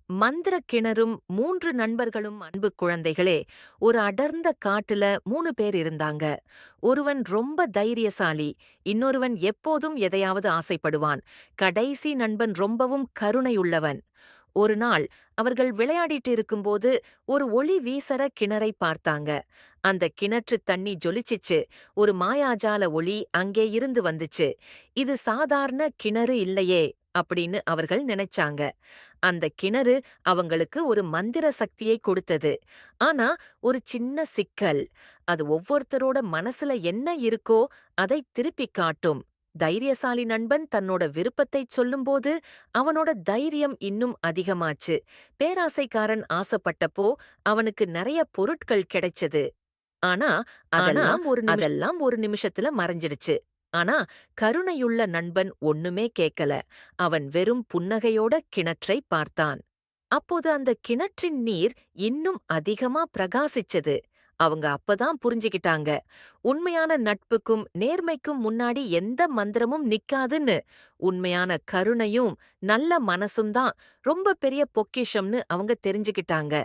மந்திர கிணறும் 3 நண்பர்களும் அன்பு குழந்தைகளே. ஒரு அடர்ந்த காட்டுல 3 பேர் இருந்தாங்க. ஒருவன் ரொம்ப தைரியசாலி, இன்னொருவன் எப்போதும் எதையாவது ஆசைப்படுவான், கடைசி நண்பன் ரொம்பவும் கருணையுள்ளவன். ஒரு நாள் அவர்கள் விளையாடிட்டு இருக்கும்போது ஒரு ஒளி வீசற கிணறை பார்த்தாங்க. அந்த கிணற்று தண்ணி ஜொலிச்சிச்சு. ஒரு மாயாஜால ஒளி அங்கே இருந்து வந்துச்சு. இது சாதாரண கிணறு இல்லையே அப்படின்னு அவர்கள் நினைச்சாங்க. அந்த கிணறு அவங்களுக்கு ஒரு மந்திர சக்தியை கொடுத்தது. ஆனா ஒரு சின்ன சிக்கல். அது ஒவ்வொருத்தரோட மனசுல என்ன இருக்கோ அதை திருப்பிக் காட்டும். தைரியசாலி நண்பன் தன்னோட விருப்பத்தைச் சொல்லும்போது அவனோட தைரியம் இன்னும் அதிகமாச்சு. பேராசைக்காரன் ஆசைப்பட்டப்போ அவனுக்கு நிறைய பொருட்கள் கிடைச்சது. ஆனா அதெல்லாம் ஒரு நிமிஷத்துல மறைஞ்சிடுச்சு. ஆனா கருணையுள்ள நண்பன் ஒண்ணுமே கேக்கல. அவன் வெறும் புன்னகையோட கிணற்றை பார்த்தான். அப்போது அந்த கிணற்றின் நீர் இன்னும் அதிகமா பிரகாசிச்சது. அவங்க அப்பதான் புரிஞ்சுகிட்டாங்க. உண்மையான நட்புக்கும் நேர்மைக்கும் முன்னாடி எந்த மந்திரமும் நிக்காதுன்னு. உண்மையான கருணையும் நல்ல மனசும் தான் ரொம்ப பெரிய பொக்கிஷம்னு அவங்க தெரிஞ்சுக்கிட்டாங்க.